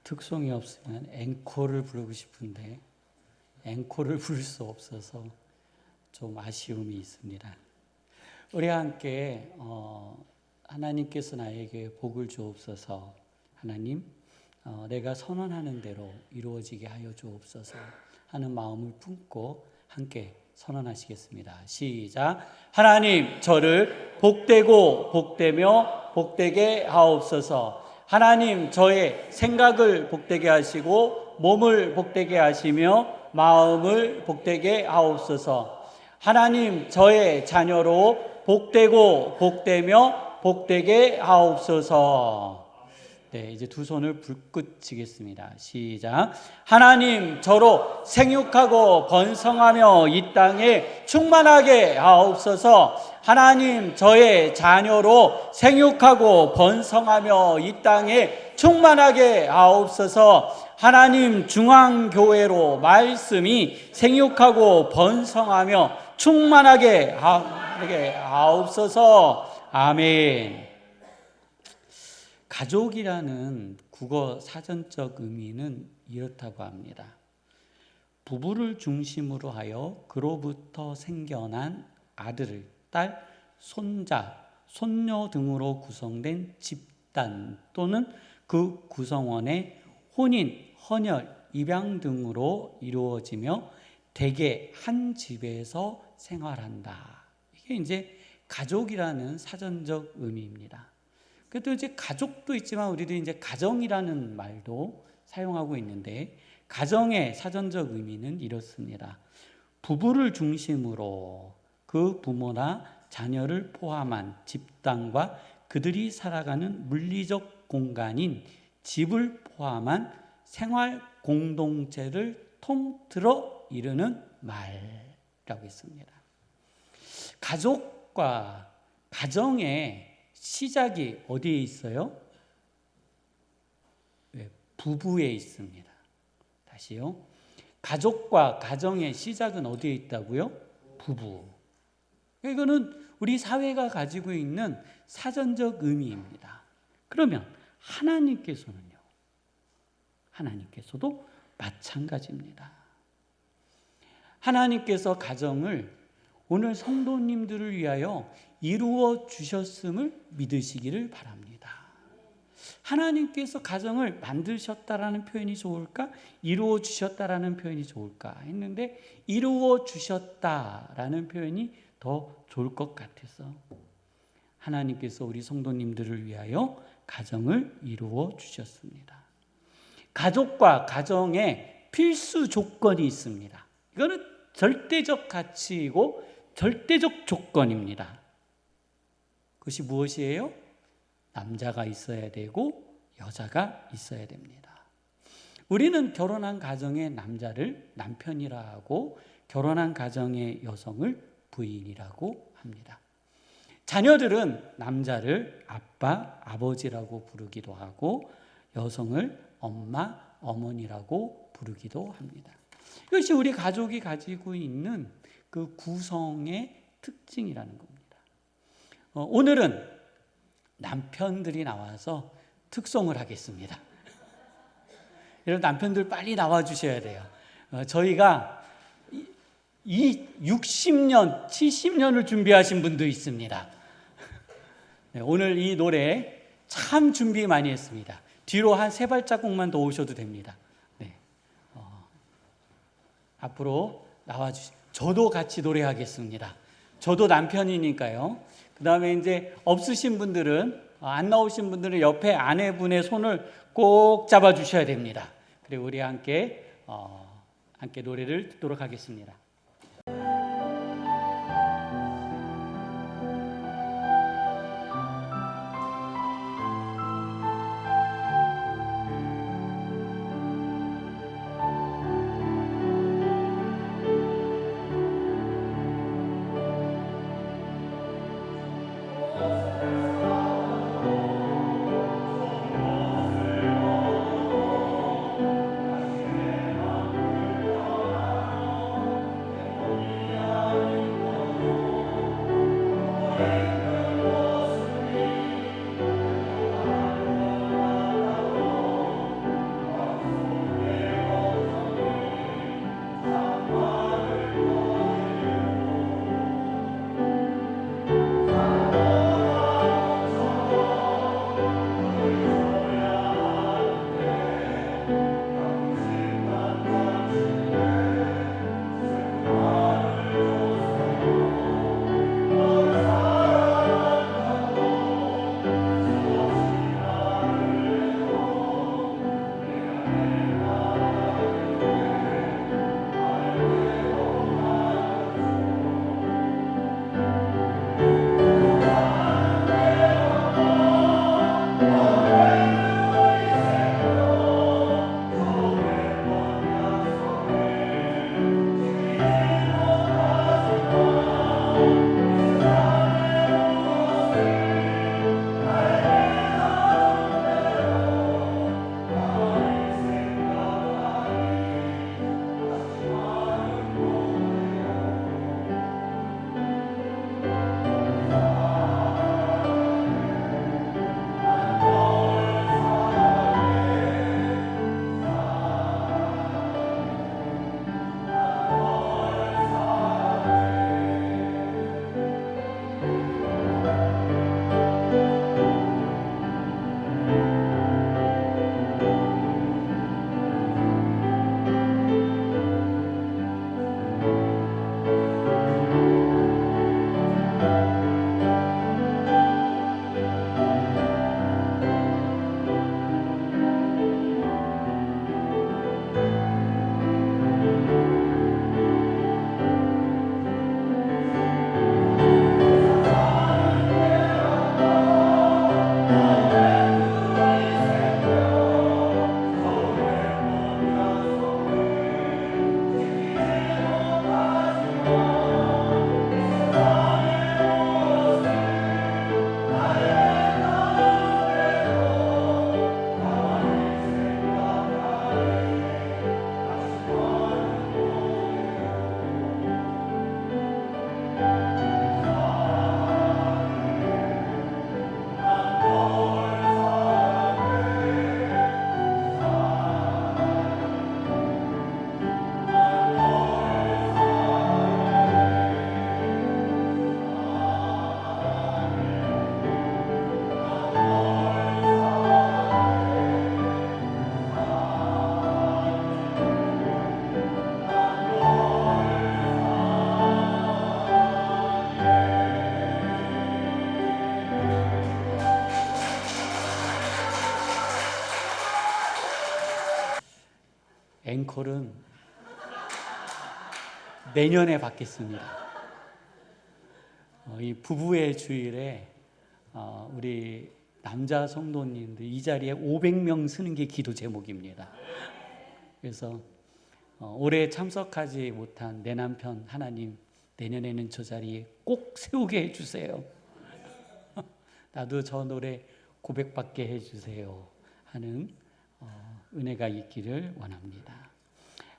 특송이 없으면 앵콜을 부르고 싶은데 앵콜을 부를 수 없어서 좀 아쉬움이 있습니다. 우리 함께 하나님께서 나에게 복을 주옵소서. 하나님, 내가 선언하는 대로 이루어지게 하여 주옵소서 하는 마음을 품고 함께 선언하시겠습니다. 시작. 하나님, 저를 복되고 복되며 복되게 하옵소서. 하나님, 저의 생각을 복되게 하시고 몸을 복되게 하시며 마음을 복되게 하옵소서. 하나님, 저의 자녀로 복되고 복되며 복되게 하옵소서. 네, 이제 두 손을 불끈 치겠습니다. 시작. 하나님, 저로 생육하고 번성하며 이 땅에 충만하게 하옵소서. 하나님, 저의 자녀로 생육하고 번성하며 이 땅에 충만하게 하옵소서. 하나님, 중앙교회로 말씀이 생육하고 번성하며 충만하게 하옵소서. 아멘. 가족이라는 국어 사전적 의미는 이렇다고 합니다. 부부를 중심으로 하여 그로부터 생겨난 아들, 딸, 손자, 손녀 등으로 구성된 집단 또는 그 구성원의 혼인, 헌혈, 입양 등으로 이루어지며 대개 한 집에서 생활한다. 이게 이제 가족이라는 사전적 의미입니다. 그래도 이제 가족도 있지만 우리도 이제 가정이라는 말도 사용하고 있는데 가정의 사전적 의미는 이렇습니다. 부부를 중심으로 그 부모나 자녀를 포함한 집단과 그들이 살아가는 물리적 공간인 집을 포함한 생활 공동체를 통틀어 이르는 말이라고 했습니다. 가족과 가정의 시작이 어디에 있어요? 부부에 있습니다. 다시요. 가족과 가정의 시작은 어디에 있다고요? 부부. 이거는 우리 사회가 가지고 있는 사전적 의미입니다. 그러면 하나님께서는요? 하나님께서도 마찬가지입니다. 하나님께서 가정을 오늘 성도님들을 위하여 이루어 주셨음을 믿으시기를 바랍니다. 하나님께서 가정을 만드셨다라는 표현이 좋을까? 이루어 주셨다라는 표현이 좋을까? 했는데 이루어 주셨다라는 표현이 더 좋을 것 같아서 하나님께서 우리 성도님들을 위하여 가정을 이루어 주셨습니다. 가족과 가정에 필수 조건이 있습니다. 이거는 절대적 가치이고 절대적 조건입니다. 그것이 무엇이에요? 남자가 있어야 되고 여자가 있어야 됩니다. 우리는 결혼한 가정의 남자를 남편이라 하고 결혼한 가정의 여성을 부인이라고 합니다. 자녀들은 남자를 아빠, 아버지라고 부르기도 하고 여성을 엄마, 어머니라고 부르기도 합니다. 이것이 우리 가족이 가지고 있는 그 구성의 특징이라는 겁니다. 오늘은 남편들이 나와서 특송을 하겠습니다. 여러분 남편들 빨리 나와 주셔야 돼요. 저희가 이 60년, 70년을 준비하신 분도 있습니다. 네, 오늘 이 노래 참 준비 많이 했습니다. 뒤로 한 3발자국만 더 오셔도 됩니다. 네. 앞으로 나와주시죠. 저도 같이 노래하겠습니다. 저도 남편이니까요. 그 다음에 이제 없으신 분들은, 안 나오신 분들은 옆에 아내분의 손을 꼭 잡아주셔야 됩니다. 그리고 우리 함께 노래를 듣도록 하겠습니다. 앵콜은 내년에 받겠습니다. 이 부부의 주일에 우리 남자 성도님들 이 자리에 500명 쓰는 게 기도 제목입니다. 그래서 올해 참석하지 못한 내 남편 하나님, 내년에는 저 자리에 꼭 세우게 해주세요. 나도 저 노래 고백받게 해주세요 하는 은혜가 있기를 원합니다.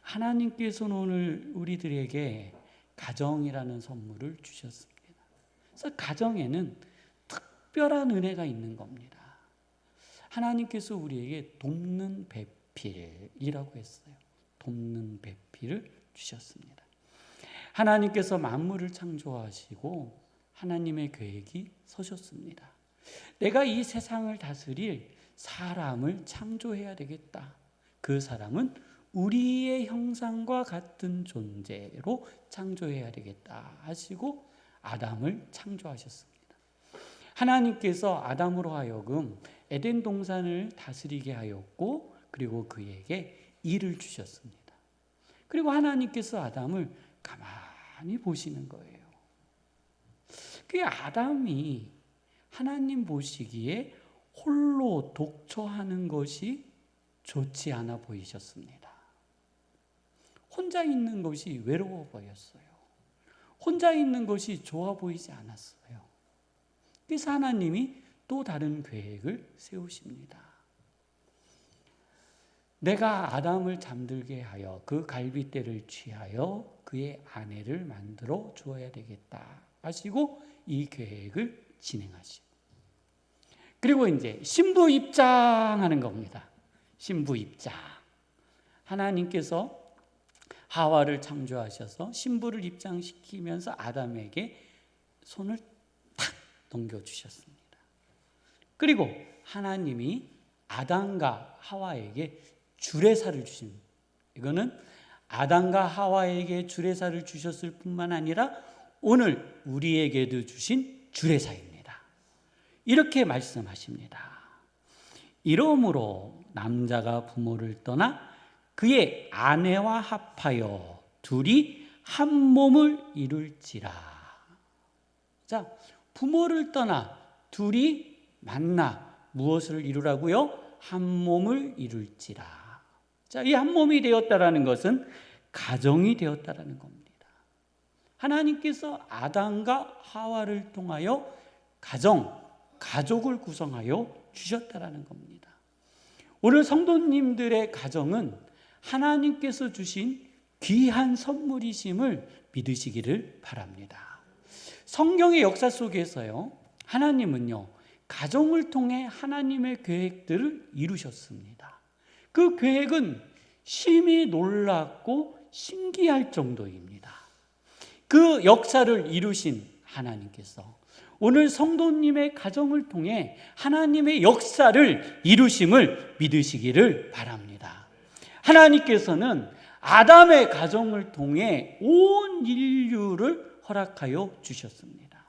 하나님께서는 오늘 우리들에게 가정이라는 선물을 주셨습니다. 그래서 가정에는 특별한 은혜가 있는 겁니다. 하나님께서 우리에게 돕는 배필이라고 했어요. 돕는 배필을 주셨습니다. 하나님께서 만물을 창조하시고 하나님의 계획이 서셨습니다. 내가 이 세상을 다스릴 사람을 창조해야 되겠다. 그 사람은 우리의 형상과 같은 존재로 창조해야 되겠다 하시고 아담을 창조하셨습니다. 하나님께서 아담으로 하여금 에덴 동산을 다스리게 하였고 그리고 그에게 일을 주셨습니다. 그리고 하나님께서 아담을 가만히 보시는 거예요. 그 아담이 하나님 보시기에 홀로 독처하는 것이 좋지 않아 보이셨습니다. 혼자 있는 것이 외로워 보였어요. 혼자 있는 것이 좋아 보이지 않았어요. 그래서 하나님이 또 다른 계획을 세우십니다. 내가 아담을 잠들게 하여 그 갈빗대를 취하여 그의 아내를 만들어 주어야 되겠다 하시고 이 계획을 진행하시고 그리고 이제 신부 입장하는 겁니다. 신부 입장. 하나님께서 하와를 창조하셔서 신부를 입장시키면서 아담에게 손을 탁 넘겨주셨습니다. 그리고 하나님이 아담과 하와에게 주례사를 주십니다. 이거는 아담과 하와에게 주례사를 주셨을 뿐만 아니라 오늘 우리에게도 주신 주례사입니다. 이렇게 말씀하십니다. 이러므로 남자가 부모를 떠나 그의 아내와 합하여 둘이 한 몸을 이룰지라. 자, 부모를 떠나 둘이 만나 무엇을 이루라고요? 한 몸을 이룰지라. 자, 이 한 몸이 되었다라는 것은 가정이 되었다라는 겁니다. 하나님께서 아담과 하와를 통하여 가족을 구성하여 주셨다라는 겁니다. 오늘 성도님들의 가정은 하나님께서 주신 귀한 선물이심을 믿으시기를 바랍니다. 성경의 역사 속에서요, 하나님은요, 가정을 통해 하나님의 계획들을 이루셨습니다. 그 계획은 심히 놀랍고 신기할 정도입니다. 그 역사를 이루신 하나님께서 오늘 성도님의 가정을 통해 하나님의 역사를 이루심을 믿으시기를 바랍니다. 하나님께서는 아담의 가정을 통해 온 인류를 허락하여 주셨습니다.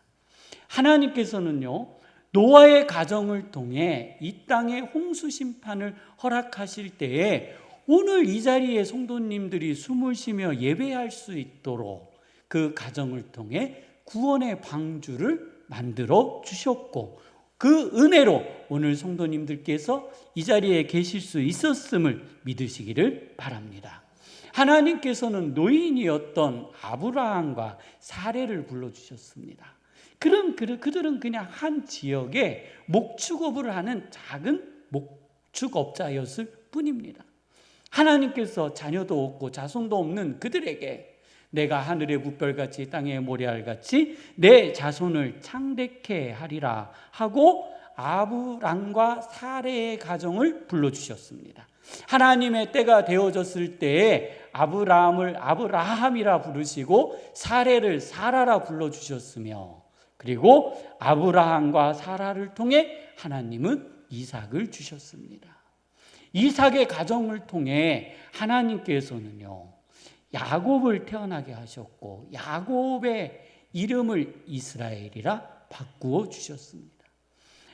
하나님께서는요, 노아의 가정을 통해 이 땅의 홍수 심판을 허락하실 때에 오늘 이 자리에 성도님들이 숨을 쉬며 예배할 수 있도록 그 가정을 통해 구원의 방주를 만들어 주셨고 그 은혜로 오늘 성도님들께서 이 자리에 계실 수 있었음을 믿으시기를 바랍니다. 하나님께서는 노인이었던 아브라함과 사레를 불러주셨습니다. 그들은 그냥 한 지역에 목축업을 하는 작은 목축업자였을 뿐입니다. 하나님께서 자녀도 없고 자손도 없는 그들에게 내가 하늘의 뭇별같이 땅의 모래알같이 내 자손을 창대케 하리라 하고 아브람과 사레의 가정을 불러주셨습니다. 하나님의 때가 되어졌을 때에 아브라함을 아브라함이라 부르시고 사레를 사라라 불러주셨으며 그리고 아브라함과 사라를 통해 하나님은 이삭을 주셨습니다. 이삭의 가정을 통해 하나님께서는요, 야곱을 태어나게 하셨고 야곱의 이름을 이스라엘이라 바꾸어 주셨습니다.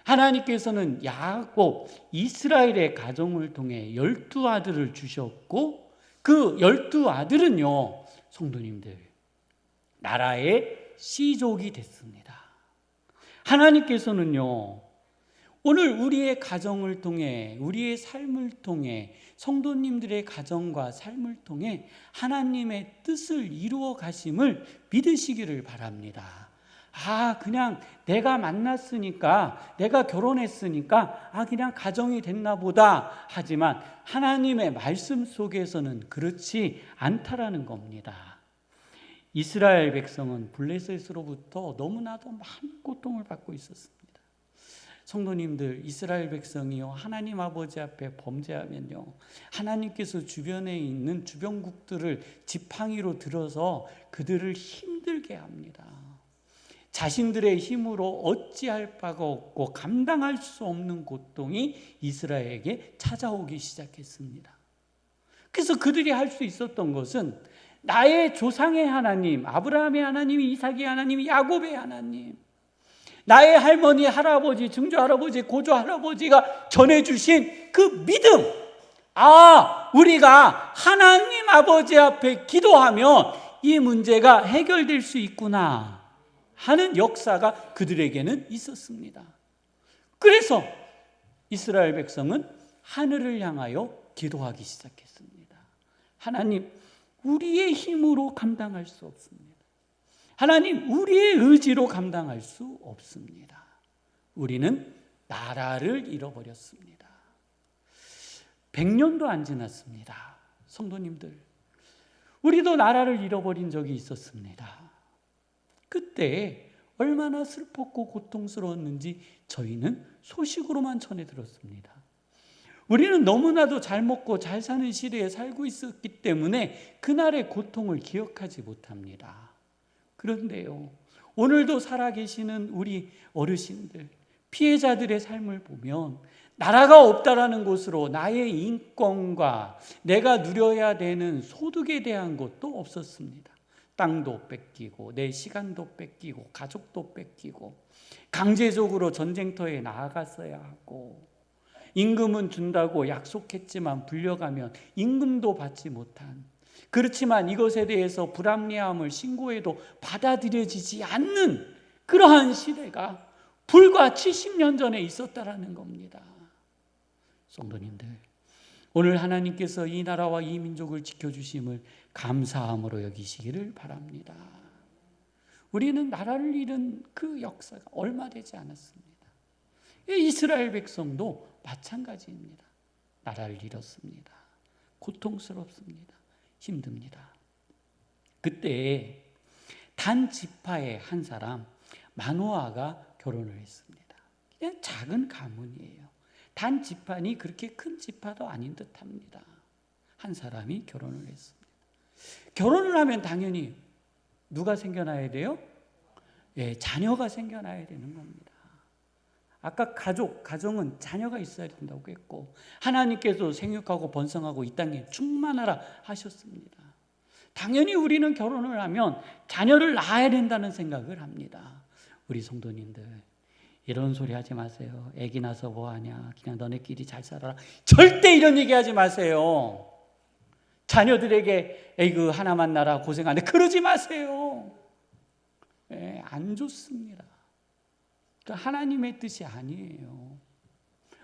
하나님께서는 야곱, 이스라엘의 가정을 통해 12 아들을 주셨고 그 12아들은요, 성도님들, 나라의 시족이 됐습니다. 하나님께서는요, 오늘 우리의 가정을 통해, 우리의 삶을 통해, 성도님들의 가정과 삶을 통해 하나님의 뜻을 이루어 가심을 믿으시기를 바랍니다. 그냥 내가 만났으니까, 내가 결혼했으니까, 그냥 가정이 됐나 보다 하지만 하나님의 말씀 속에서는 그렇지 않다라는 겁니다. 이스라엘 백성은 블레셋으로부터 너무나도 많은 고통을 받고 있었습니다. 성도님들, 이스라엘 백성이요, 하나님 아버지 앞에 범죄하면요, 하나님께서 주변에 있는 주변국들을 지팡이로 들어서 그들을 힘들게 합니다. 자신들의 힘으로 어찌할 바가 없고 감당할 수 없는 고통이 이스라엘에게 찾아오기 시작했습니다. 그래서 그들이 할 수 있었던 것은 나의 조상의 하나님, 아브라함의 하나님, 이삭의 하나님, 야곱의 하나님, 나의 할머니, 할아버지, 증조할아버지, 고조할아버지가 전해주신 그 믿음, 우리가 하나님 아버지 앞에 기도하면 이 문제가 해결될 수 있구나 하는 역사가 그들에게는 있었습니다. 그래서 이스라엘 백성은 하늘을 향하여 기도하기 시작했습니다. 하나님, 우리의 힘으로 감당할 수 없습니다. 하나님, 우리의 의지로 감당할 수 없습니다. 우리는 나라를 잃어버렸습니다. 100년도 안 지났습니다. 성도님들, 우리도 나라를 잃어버린 적이 있었습니다. 그때 얼마나 슬펐고 고통스러웠는지 저희는 소식으로만 전해 들었습니다. 우리는 너무나도 잘 먹고 잘 사는 시대에 살고 있었기 때문에 그날의 고통을 기억하지 못합니다. 그런데요, 오늘도 살아계시는 우리 어르신들, 피해자들의 삶을 보면 나라가 없다라는 것으로 나의 인권과 내가 누려야 되는 소득에 대한 것도 없었습니다. 땅도 뺏기고 내 시간도 뺏기고 가족도 뺏기고 강제적으로 전쟁터에 나아갔어야 하고 임금은 준다고 약속했지만 불려가면 임금도 받지 못한, 그렇지만 이것에 대해서 불합리함을 신고해도 받아들여지지 않는 그러한 시대가 불과 70년 전에 있었다라는 겁니다. 성도님들, 오늘 하나님께서 이 나라와 이 민족을 지켜주심을 감사함으로 여기시기를 바랍니다. 우리는 나라를 잃은 그 역사가 얼마 되지 않았습니다. 이스라엘 백성도 마찬가지입니다. 나라를 잃었습니다. 고통스럽습니다. 힘듭니다. 그때 단 지파의 한 사람 마노아가 결혼을 했습니다. 그냥 작은 가문이에요. 단 지파니 그렇게 큰 지파도 아닌 듯합니다. 한 사람이 결혼을 했습니다. 결혼을 하면 당연히 누가 생겨나야 돼요? 자녀가 생겨나야 되는 겁니다. 아까 가정은 자녀가 있어야 된다고 했고, 하나님께서 생육하고 번성하고 이 땅에 충만하라 하셨습니다. 당연히 우리는 결혼을 하면 자녀를 낳아야 된다는 생각을 합니다. 우리 성도님들, 이런 소리 하지 마세요. 애기 낳아서 뭐하냐, 그냥 너네끼리 잘 살아라. 절대 이런 얘기 하지 마세요. 자녀들에게 에이그 하나만 낳아라 고생하네, 그러지 마세요. 안 좋습니다. 그러니까 하나님의 뜻이 아니에요.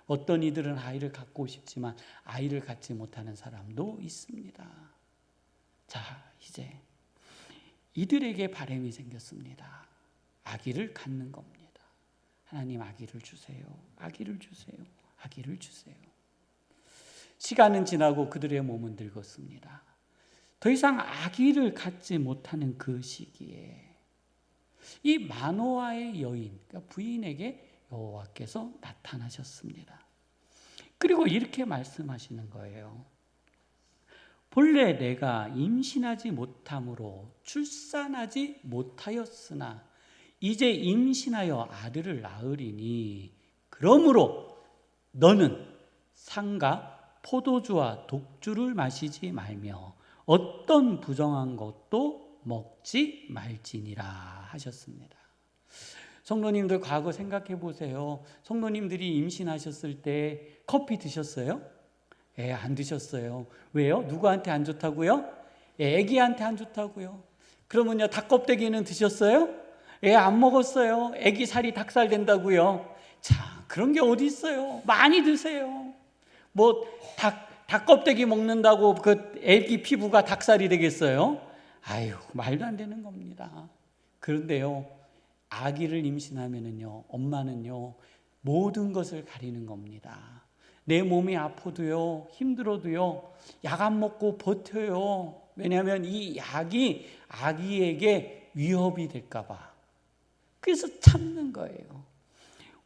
어떤 이들은 아이를 갖고 싶지만 아이를 갖지 못하는 사람도 있습니다. 자, 이제 이들에게 바람이 생겼습니다. 아기를 갖는 겁니다. 하나님, 아기를 주세요. 아기를 주세요. 아기를 주세요. 시간은 지나고 그들의 몸은 늙었습니다. 더 이상 아기를 갖지 못하는 그 시기에 이 마노아의 여인, 그러니까 부인에게 여호와께서 나타나셨습니다. 그리고 이렇게 말씀하시는 거예요. 본래 내가 임신하지 못함으로 출산하지 못하였으나 이제 임신하여 아들을 낳으리니 그러므로 너는 상과 포도주와 독주를 마시지 말며 어떤 부정한 것도 먹지 말지니라 하셨습니다. 성도님들, 과거 생각해 보세요. 성도님들이 임신하셨을 때 커피 드셨어요? 안 드셨어요. 왜요? 누구한테 안 좋다고요? 애기한테 안 좋다고요. 그러면요, 닭껍데기는 드셨어요? 안 먹었어요. 애기 살이 닭살 된다고요. 자, 그런 게 어디 있어요? 많이 드세요. 뭐 닭껍데기 먹는다고 그 애기 피부가 닭살이 되겠어요? 아유, 말도 안 되는 겁니다. 그런데요, 아기를 임신하면은요, 엄마는요, 모든 것을 가리는 겁니다. 내 몸이 아파도요, 힘들어도요, 약 안 먹고 버텨요. 왜냐하면 이 약이 아기에게 위협이 될까봐. 그래서 참는 거예요.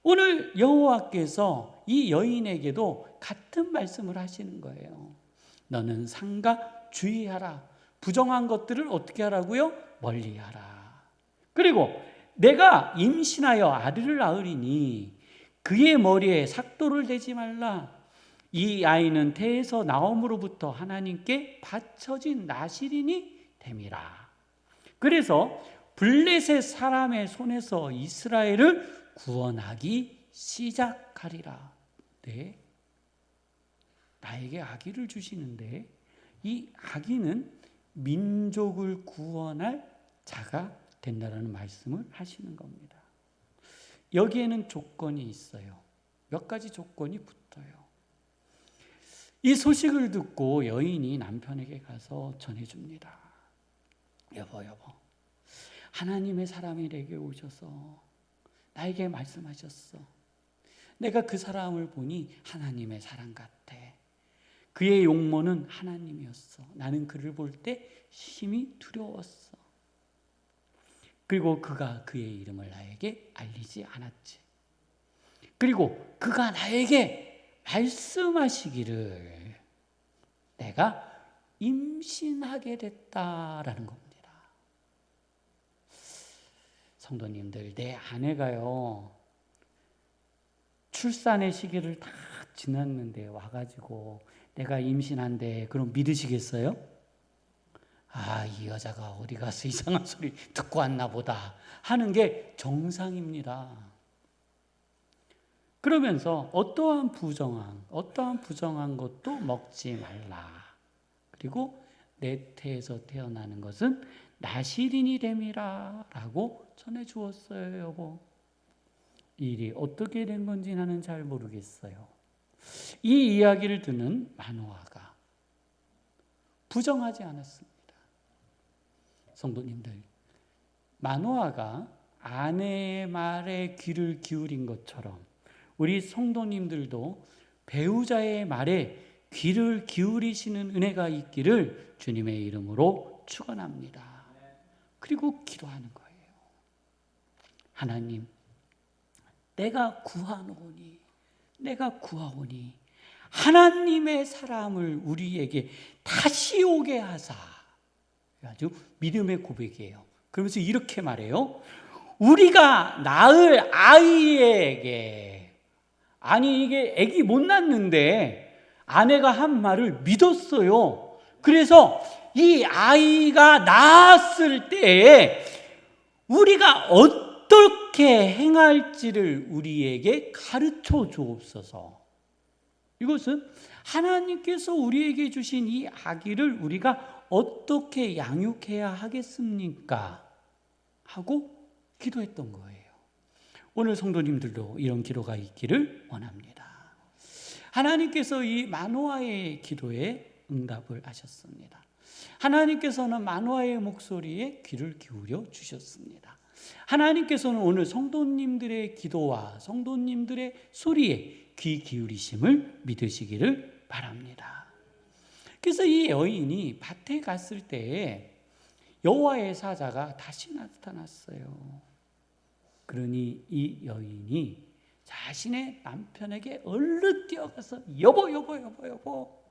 오늘 여호와께서 이 여인에게도 같은 말씀을 하시는 거예요. 너는 삼가 주의하라. 부정한 것들을 어떻게 하라고요? 멀리하라. 그리고 내가 임신하여 아들을 낳으리니 그의 머리에 삭도를 대지 말라. 이 아이는 태에서 나옴으로부터 하나님께 바쳐진 나실인이 됨이라. 그래서 블레셋 사람의 손에서 이스라엘을 구원하기 시작하리라. 네, 나에게 아기를 주시는데 이 아기는 민족을 구원할 자가 된다라는 말씀을 하시는 겁니다. 여기에는 조건이 있어요. 몇 가지 조건이 붙어요. 이 소식을 듣고 여인이 남편에게 가서 전해줍니다. 여보, 하나님의 사람이 내게 오셔서 나에게 말씀하셨어. 내가 그 사람을 보니 하나님의 사람 같아. 그의 용모는 하나님이었어. 나는 그를 볼 때 심히 두려웠어. 그리고 그가 그의 이름을 나에게 알리지 않았지. 그리고 그가 나에게 말씀하시기를 내가 임신하게 됐다라는 겁니다. 성도님들, 내 아내가요, 출산의 시기를 다 지났는데 와가지고 내가 임신한대. 그럼 믿으시겠어요? 아, 이 여자가 어디 가서 이상한 소리 듣고 왔나 보다 하는 게 정상입니다. 그러면서 어떠한 부정한 것도 먹지 말라. 그리고 내 태에서 태어나는 것은 나실인이 됨이라 라고 전해 주었어요. 여보, 이 일이 어떻게 된 건지 나는 잘 모르겠어요. 이 이야기를 듣는 마노아가 부정하지 않았습니다. 성도님들, 마노아가 아내의 말에 귀를 기울인 것처럼 우리 성도님들도 배우자의 말에 귀를 기울이시는 은혜가 있기를 주님의 이름으로 축원합니다. 그리고 기도하는 거예요. 하나님, 내가 구하오니 하나님의 사람을 우리에게 다시 오게 하사. 아주 믿음의 고백이에요. 그러면서 이렇게 말해요. 우리가 낳을 아이에게, 아니 이게 아기 못 낳는데 아내가 한 말을 믿었어요. 그래서 이 아이가 낳았을 때에 우리가 어떻게 행할지를 우리에게 가르쳐 주옵소서. 이것은 하나님께서 우리에게 주신 이 아기를 우리가 어떻게 양육해야 하겠습니까? 하고 기도했던 거예요. 오늘 성도님들도 이런 기도가 있기를 원합니다. 하나님께서 이 마노아의 기도에 응답을 하셨습니다. 하나님께서는 마노아의 목소리에 귀를 기울여 주셨습니다. 하나님께서는 오늘 성도님들의 기도와 성도님들의 소리에 귀 기울이심을 믿으시기를 바랍니다. 그래서 이 여인이 밭에 갔을 때에 여호와의 사자가 다시 나타났어요. 그러니 이 여인이 자신의 남편에게 얼른 뛰어가서 여보,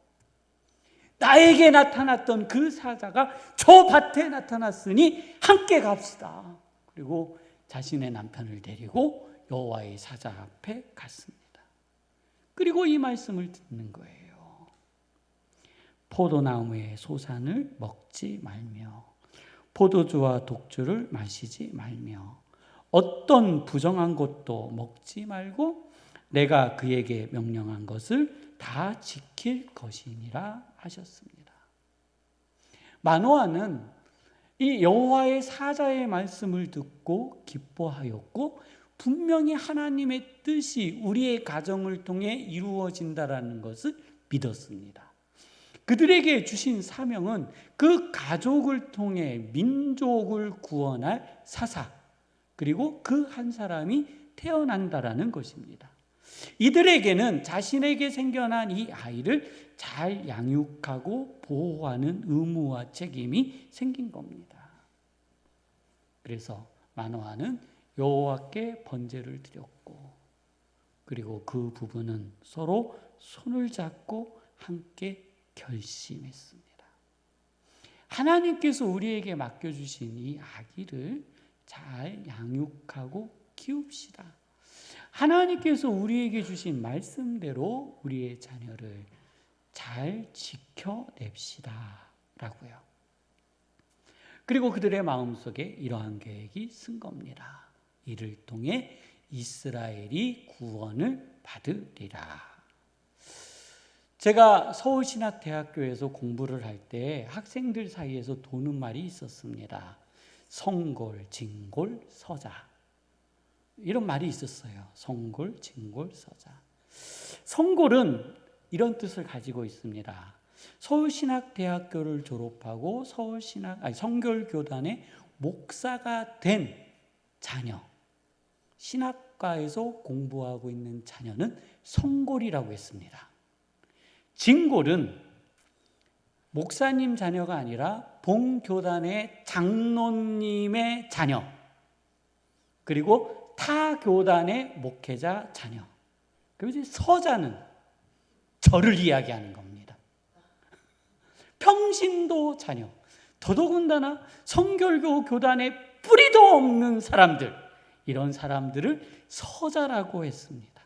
나에게 나타났던 그 사자가 저 밭에 나타났으니 함께 갑시다. 그리고 자신의 남편을 데리고 여호와의 사자 앞에 갔습니다. 그리고 이 말씀을 듣는 거예요. 포도나무의 소산을 먹지 말며 포도주와 독주를 마시지 말며 어떤 부정한 것도 먹지 말고 내가 그에게 명령한 것을 다 지킬 것이니라 하셨습니다. 마노아는 이 여호와의 사자의 말씀을 듣고 기뻐하였고 분명히 하나님의 뜻이 우리의 가정을 통해 이루어진다라는 것을 믿었습니다. 그들에게 주신 사명은 그 가족을 통해 민족을 구원할 사사, 그리고 그 한 사람이 태어난다라는 것입니다. 이들에게는 자신에게 생겨난 이 아이를 잘 양육하고 보호하는 의무와 책임이 생긴 겁니다. 그래서 마노아는 여호와께 번제를 드렸고, 그리고 그 부부는 서로 손을 잡고 함께 결심했습니다. 하나님께서 우리에게 맡겨주신 이 아기를 잘 양육하고 키웁시다. 하나님께서 우리에게 주신 말씀대로 우리의 자녀를 잘 지켜냅시다 라고요. 그리고 그들의 마음속에 이러한 계획이 쓴 겁니다. 이를 통해 이스라엘이 구원을 받으리라. 제가 서울신학대학교에서 공부를 할 때 학생들 사이에서 도는 말이 있었습니다. 성골, 진골, 서자. 이런 말이 있었어요. 성골, 진골, 서자. 성골은 이런 뜻을 가지고 있습니다. 서울신학대학교를 졸업하고 성결교단의 목사가 된 자녀, 신학과에서 공부하고 있는 자녀는 성골이라고 했습니다. 진골은 목사님 자녀가 아니라 본교단의 장로님의 자녀, 그리고 타 교단의 목회자 자녀. 그리고 서자는 저를 이야기하는 겁니다. 평신도 자녀, 더더군다나 성결교 교단의 뿌리도 없는 사람들, 이런 사람들을 서자라고 했습니다.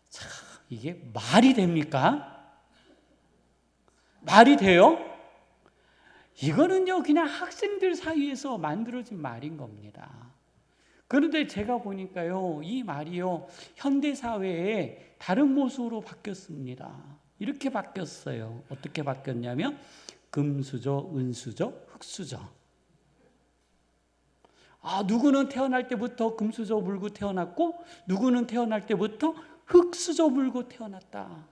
참, 이게 말이 됩니까? 말이 돼요? 이거는요, 그냥 학생들 사이에서 만들어진 말인 겁니다. 그런데 제가 보니까요, 이 말이요, 현대사회에 다른 모습으로 바뀌었습니다. 이렇게 바뀌었어요. 어떻게 바뀌었냐면, 금수저, 은수저, 흙수저. 누구는 태어날 때부터 금수저 물고 태어났고, 누구는 태어날 때부터 흙수저 물고 태어났다.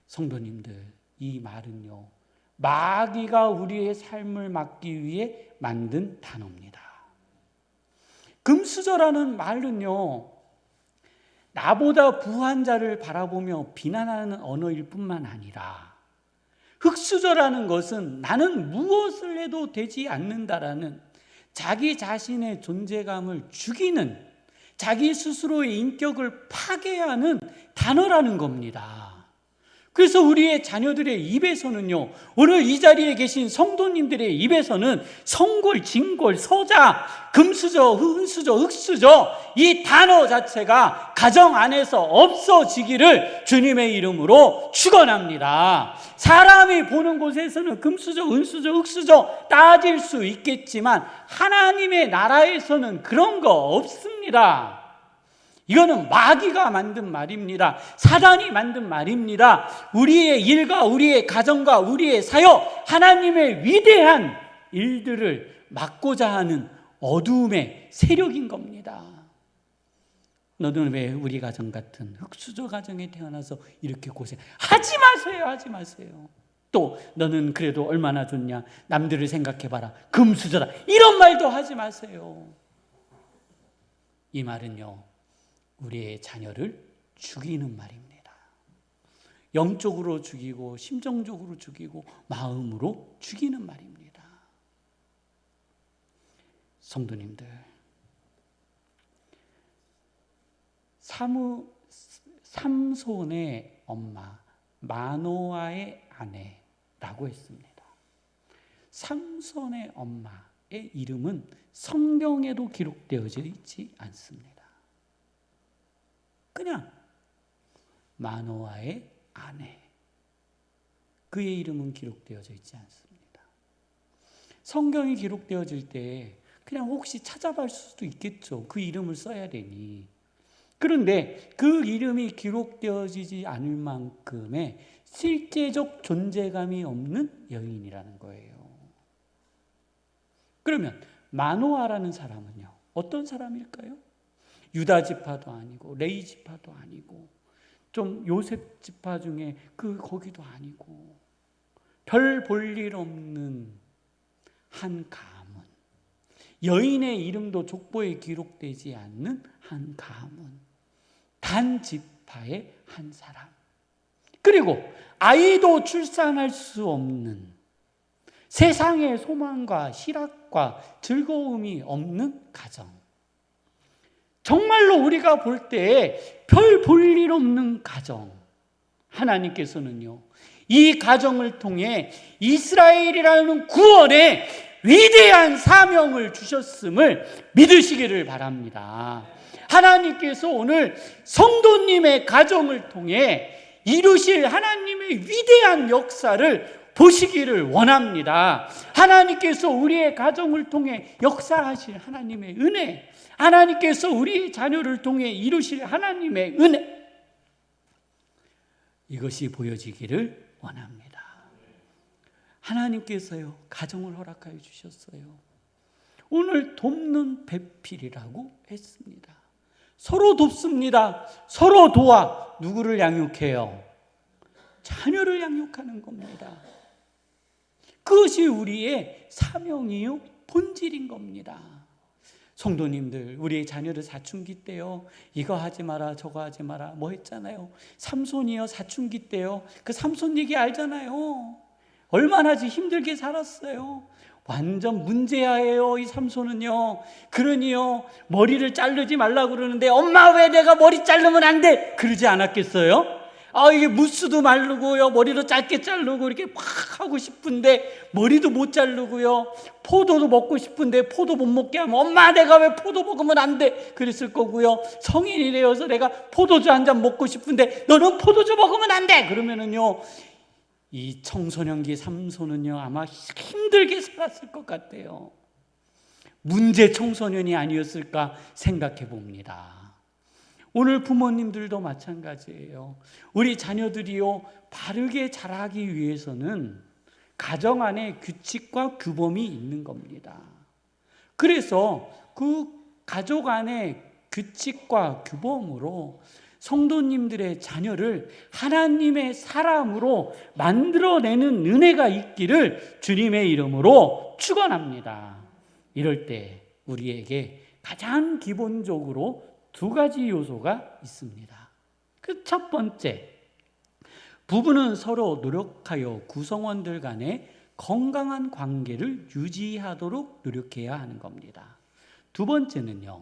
성도님들, 이 말은요, 마귀가 우리의 삶을 막기 위해 만든 단어입니다. 금수저라는 말은요, 나보다 부한 자를 바라보며 비난하는 언어일 뿐만 아니라, 흙수저라는 것은 나는 무엇을 해도 되지 않는다라는 자기 자신의 존재감을 죽이는, 자기 스스로의 인격을 파괴하는 단어라는 겁니다. 그래서 우리의 자녀들의 입에서는요, 오늘 이 자리에 계신 성도님들의 입에서는 성골, 진골, 서자, 금수저, 은수저, 흙수저, 이 단어 자체가 가정 안에서 없어지기를 주님의 이름으로 축원합니다. 사람이 보는 곳에서는 금수저, 은수저, 흙수저 따질 수 있겠지만 하나님의 나라에서는 그런 거 없습니다. 이거는 마귀가 만든 말입니다. 사단이 만든 말입니다. 우리의 일과 우리의 가정과 우리의 사역, 하나님의 위대한 일들을 막고자 하는 어두움의 세력인 겁니다. 너는 왜 우리 가정 같은 흙수저 가정에 태어나서 이렇게 하지 마세요. 하지 마세요. 또 너는 그래도 얼마나 좋냐, 남들을 생각해봐라, 금수저다, 이런 말도 하지 마세요. 이 말은요, 우리의 자녀를 죽이는 말입니다. 영적으로 죽이고 심정적으로 죽이고 마음으로 죽이는 말입니다. 성도님들, 삼손의 엄마 마노아의 아내라고 했습니다. 삼손의 엄마의 이름은 성경에도 기록되어져 있지 않습니다. 그냥 마노아의 아내, 그의 이름은 기록되어져 있지 않습니다. 성경이 기록되어질 때 그냥 혹시 찾아볼 수도 있겠죠. 그 이름을 써야 되니. 그런데 그 이름이 기록되어지지 않을 만큼의 실제적 존재감이 없는 여인이라는 거예요. 그러면 마노아라는 사람은요, 어떤 사람일까요? 유다 지파도 아니고 레위 지파도 아니고 좀 요셉 지파 중에 거기도 아니고 별 볼 일 없는 한 가문, 여인의 이름도 족보에 기록되지 않는 한 가문, 단 지파의 한 사람, 그리고 아이도 출산할 수 없는, 세상에 소망과 희락과 즐거움이 없는 가정, 정말로 우리가 볼 때 별 볼 일 없는 가정, 하나님께서는요 이 가정을 통해 이스라엘이라는 구원의 위대한 사명을 주셨음을 믿으시기를 바랍니다. 하나님께서 오늘 성도님의 가정을 통해 이루실 하나님의 위대한 역사를 보시기를 원합니다. 하나님께서 우리의 가정을 통해 역사하실 하나님의 은혜, 하나님께서 우리의 자녀를 통해 이루실 하나님의 은혜, 이것이 보여지기를 원합니다. 하나님께서요 가정을 허락하여 주셨어요. 오늘 돕는 배필이라고 했습니다. 서로 돕습니다. 서로 도와 누구를 양육해요? 자녀를 양육하는 겁니다. 그것이 우리의 사명이요 본질인 겁니다. 성도님들, 우리의 자녀를 사춘기 때요 이거 하지 마라 저거 하지 마라 뭐 했잖아요. 삼손이요 사춘기 때요 그 삼손 얘기 알잖아요. 얼마나 힘들게 살았어요. 완전 문제야예요 이 삼손은요. 그러니요 머리를 자르지 말라고 그러는데 엄마 왜 내가 머리 자르면 안 돼? 그러지 않았겠어요? 이게 무스도 마르고요 머리도 짧게 자르고 이렇게 팍 하고 싶은데 머리도 못 자르고요, 포도도 먹고 싶은데 포도 못 먹게 하면 엄마 내가 왜 포도 먹으면 안 돼? 그랬을 거고요, 성인이 되어서 내가 포도주 한 잔 먹고 싶은데 너는 포도주 먹으면 안 돼! 그러면은요 이 청소년기 삼손은요 아마 힘들게 살았을 것 같아요. 문제 청소년이 아니었을까 생각해 봅니다. 오늘 부모님들도 마찬가지예요. 우리 자녀들이요 바르게 자라기 위해서는 가정 안에 규칙과 규범이 있는 겁니다. 그래서 그 가족 안에 규칙과 규범으로 성도님들의 자녀를 하나님의 사람으로 만들어내는 은혜가 있기를 주님의 이름으로 축원합니다. 이럴 때 우리에게 가장 기본적으로 두 가지 요소가 있습니다. 그 첫 번째, 부부는 서로 노력하여 구성원들 간의 건강한 관계를 유지하도록 노력해야 하는 겁니다. 두 번째는요,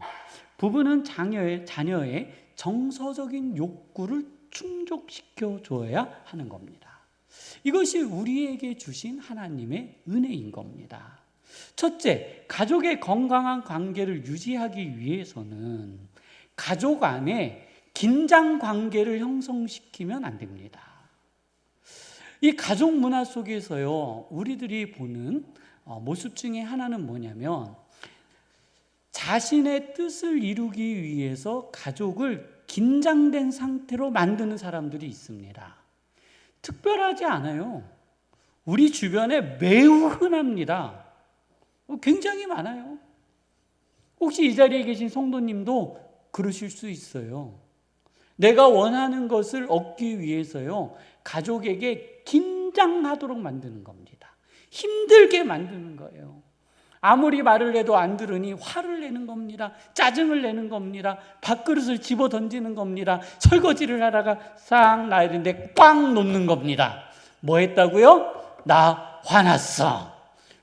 부부는 자녀의 정서적인 욕구를 충족시켜 줘야 하는 겁니다. 이것이 우리에게 주신 하나님의 은혜인 겁니다. 첫째, 가족의 건강한 관계를 유지하기 위해서는 가족 안에 긴장 관계를 형성시키면 안 됩니다. 이 가족 문화 속에서요, 우리들이 보는 모습 중에 하나는 뭐냐면 자신의 뜻을 이루기 위해서 가족을 긴장된 상태로 만드는 사람들이 있습니다. 특별하지 않아요. 우리 주변에 매우 흔합니다. 굉장히 많아요. 혹시 이 자리에 계신 성도님도 그러실 수 있어요. 내가 원하는 것을 얻기 위해서요, 가족에게 긴장하도록 만드는 겁니다. 힘들게 만드는 거예요. 아무리 말을 해도 안 들으니 화를 내는 겁니다. 짜증을 내는 겁니다. 밥그릇을 집어 던지는 겁니다. 설거지를 하다가 싹 놔야 되는데 꽝 놓는 겁니다. 뭐 했다고요? 나 화났어.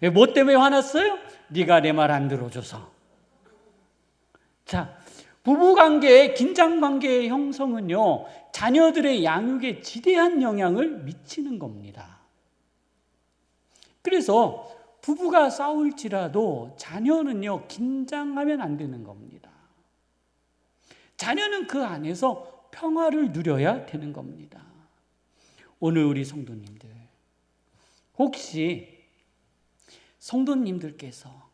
왜, 뭐 때문에 화났어요? 네가 내 말 안 들어줘서. 자, 부부관계의 긴장관계의 형성은요, 자녀들의 양육에 지대한 영향을 미치는 겁니다. 그래서 부부가 싸울지라도 자녀는요 긴장하면 안 되는 겁니다. 자녀는 그 안에서 평화를 누려야 되는 겁니다. 오늘 우리 성도님들, 혹시 성도님들께서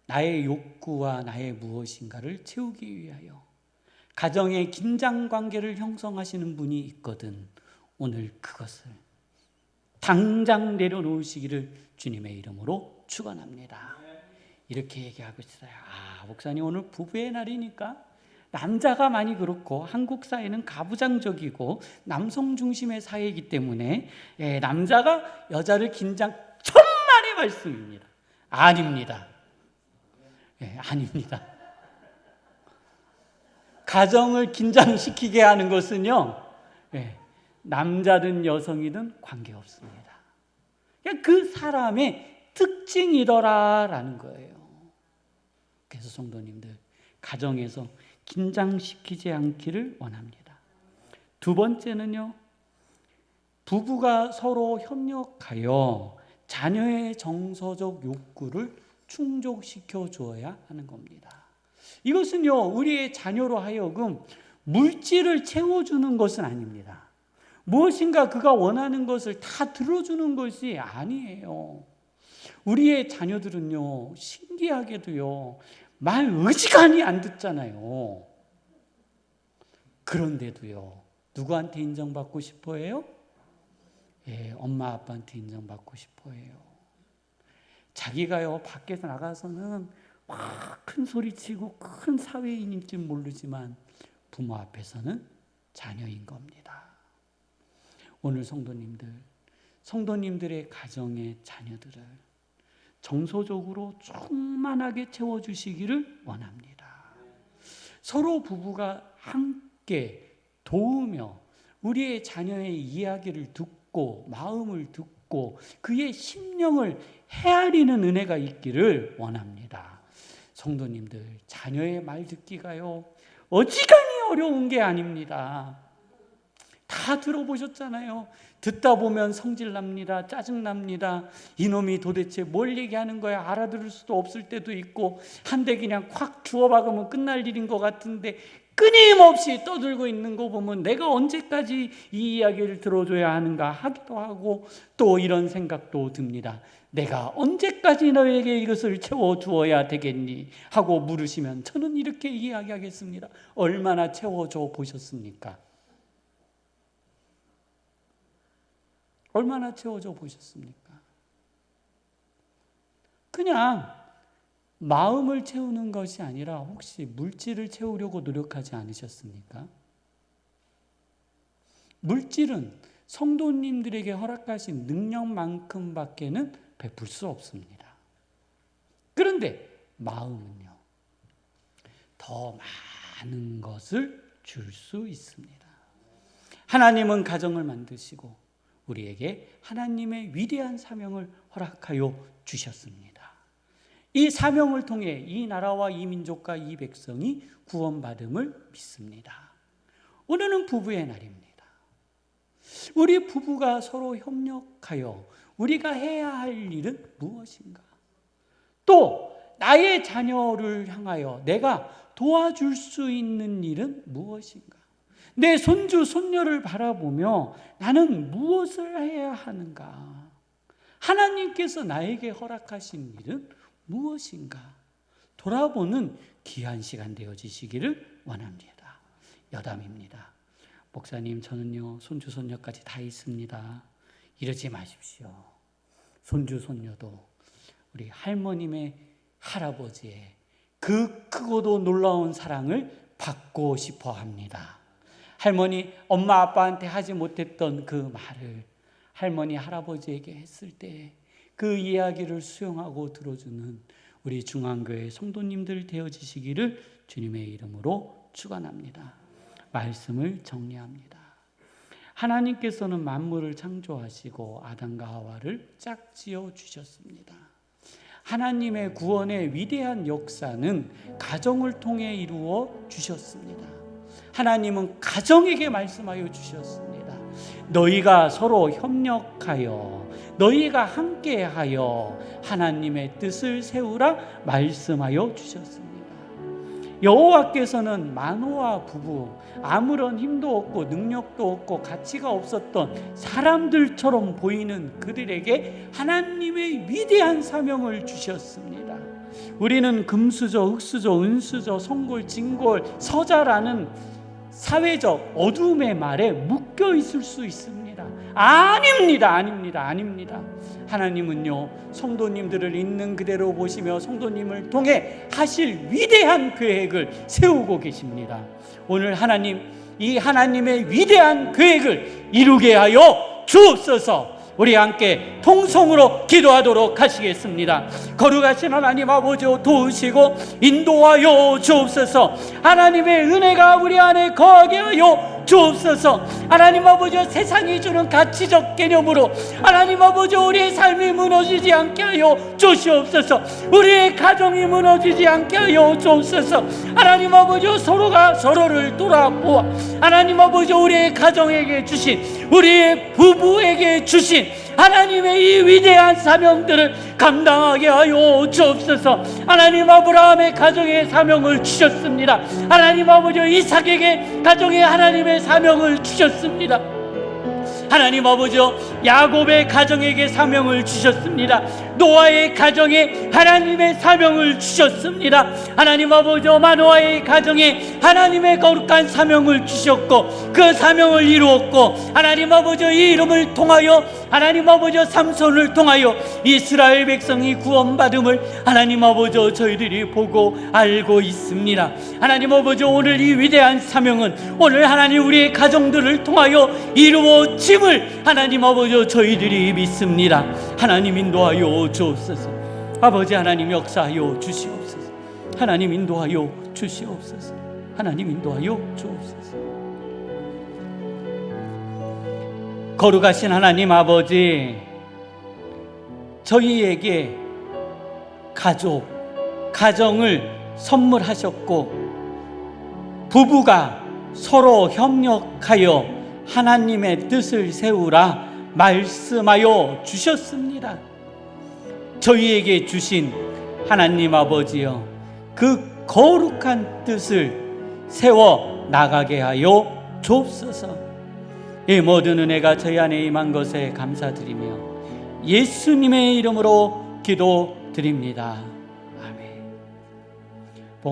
나의 욕구와 나의 무엇인가를 채우기 위하여 가정의 긴장 관계를 형성하시는 분이 있거든 오늘 그것을 당장 내려놓으시기를 주님의 이름으로 축원합니다. 이렇게 얘기하고 있어요. 목사님 오늘 부부의 날이니까 남자가 많이 그렇고 한국 사회는 가부장적이고 남성 중심의 사회이기 때문에 남자가 여자를 긴장 천만의 말씀입니다. 아닙니다. 아닙니다. 가정을 긴장시키게 하는 것은요, 남자든 여성이든 관계없습니다. 그냥 그 사람의 특징이더라라는 거예요. 그래서 성도님들, 가정에서 긴장시키지 않기를 원합니다. 두 번째는요, 부부가 서로 협력하여 자녀의 정서적 욕구를 충족시켜 주어야 하는 겁니다. 이것은요, 우리의 자녀로 하여금 물질을 채워주는 것은 아닙니다. 무엇인가 그가 원하는 것을 다 들어주는 것이 아니에요. 우리의 자녀들은요, 신기하게도요, 말 의지간히 안 듣잖아요. 그런데도요, 누구한테 인정받고 싶어 해요? 엄마 아빠한테 인정받고 싶어 해요. 자기가요, 밖에서 나가서는 막 큰 소리치고 큰 사회인인지 모르지만 부모 앞에서는 자녀인 겁니다. 오늘 성도님들의 가정의 자녀들을 정서적으로 충만하게 채워주시기를 원합니다. 서로 부부가 함께 도우며 우리의 자녀의 이야기를 듣고 마음을 듣고 그의 심령을 헤아리는 은혜가 있기를 원합니다. 성도님들, 자녀의 말 듣기가요, 어지간히 어려운 게 아닙니다. 다 들어보셨잖아요. 듣다 보면 성질납니다. 짜증납니다. 이놈이 도대체 뭘 얘기하는 거야? 알아들을 수도 없을 때도 있고 한 대 그냥 콱 주워박으면 끝날 일인 것 같은데 끊임없이 떠들고 있는 거 보면 내가 언제까지 이 이야기를 들어줘야 하는가 하기도 하고 또 이런 생각도 듭니다. 내가 언제까지 너에게 이것을 채워주어야 되겠니? 하고 물으시면 저는 이렇게 이야기하겠습니다. 얼마나 채워줘 보셨습니까? 얼마나 채워줘 보셨습니까? 그냥 마음을 채우는 것이 아니라 혹시 물질을 채우려고 노력하지 않으셨습니까? 물질은 성도님들에게 허락하신 능력만큼밖에는 베풀 수 없습니다. 그런데 마음은요, 더 많은 것을 줄 수 있습니다. 하나님은 가정을 만드시고 우리에게 하나님의 위대한 사명을 허락하여 주셨습니다. 이 사명을 통해 이 나라와 이 민족과 이 백성이 구원받음을 믿습니다. 오늘은 부부의 날입니다. 우리 부부가 서로 협력하여 우리가 해야 할 일은 무엇인가? 또 나의 자녀를 향하여 내가 도와줄 수 있는 일은 무엇인가? 내 손주, 손녀를 바라보며 나는 무엇을 해야 하는가? 하나님께서 나에게 허락하신 일은 무엇인가? 돌아보는 귀한 시간 되어지시기를 원합니다. 여담입니다. 목사님, 저는요, 손주, 손녀까지 다 있습니다. 이러지 마십시오. 손주, 손녀도 우리 할머님의 할아버지의 그 크고도 놀라운 사랑을 받고 싶어 합니다. 할머니, 엄마, 아빠한테 하지 못했던 그 말을 할머니, 할아버지에게 했을 때 그 이야기를 수용하고 들어주는 우리 중앙교회 성도님들 되어지시기를 주님의 이름으로 축원합니다. 말씀을 정리합니다. 하나님께서는 만물을 창조하시고 아담과 하와를 짝지어 주셨습니다. 하나님의 구원의 위대한 역사는 가정을 통해 이루어 주셨습니다. 하나님은 가정에게 말씀하여 주셨습니다. 너희가 서로 협력하여 너희가 함께하여 하나님의 뜻을 세우라 말씀하여 주셨습니다. 여호와께서는 마노아 부부, 아무런 힘도 없고 능력도 없고 가치가 없었던 사람들처럼 보이는 그들에게 하나님의 위대한 사명을 주셨습니다. 우리는 금수저, 흙수저, 은수저, 성골, 진골, 서자라는 사회적 어둠의 말에 묶여 있을 수 있습니다. 아닙니다. 아닙니다. 아닙니다. 하나님은요, 성도님들을 있는 그대로 보시며 성도님을 통해 하실 위대한 계획을 세우고 계십니다. 오늘 하나님, 이 하나님의 위대한 계획을 이루게 하여 주옵소서. 우리 함께 통성으로 기도하도록 하시겠습니다. 거룩하신 하나님 아버지, 도우시고 인도하여 주옵소서. 하나님의 은혜가 우리 안에 거하게 하여 주옵소서. 하나님 아버지, 세상이 주는 가치적 개념으로 하나님 아버지, 우리의 삶이 무너지지 않게 하여 주시옵소서. 우리의 가정이 무너지지 않게 하여 주옵소서. 하나님 아버지, 서로가 서로를 돌아보아 하나님 아버지, 우리의 가정에게 주신, 우리의 부부에게 주신 하나님의 이 위대한 사명들을 감당하게 하여 주옵소서. 하나님, 아브라함의 가정에 사명을 주셨습니다. 하나님 아버지, 이삭에게 가정에 하나님의 사명을 주셨습니다. 하나님 아버지, 야곱의 가정에게 사명을 주셨습니다. 노아의 가정에 하나님의 사명을 주셨습니다. 하나님 아버지, 마노아의 가정에 하나님의 거룩한 사명을 주셨고 그 사명을 이루었고, 하나님 아버지, 이 이름을 통하여 하나님 아버지, 삼손을 통하여 이스라엘 백성이 구원받음을 하나님 아버지, 저희들이 보고 알고 있습니다. 하나님 아버지, 오늘 이 위대한 사명은 오늘 하나님 우리의 가정들을 통하여 이루어짐을 하나님 아버지, 저희들이 믿습니다. 하나님 인도하여 주옵소서. 아버지 하나님 역사하여 주시옵소서. 하나님 인도하여 주시옵소서. 하나님 인도하여 주옵소서. 거룩하신 하나님 아버지, 저희에게 가정을 선물하셨고 부부가 서로 협력하여 하나님의 뜻을 세우라 말씀하여 주셨습니다. 저희에게 주신 하나님 아버지여, 그 거룩한 뜻을 세워 나가게 하여 주옵소서. 이 모든 은혜가 저희 안에 임한 것에 감사드리며 예수님의 이름으로 기도드립니다.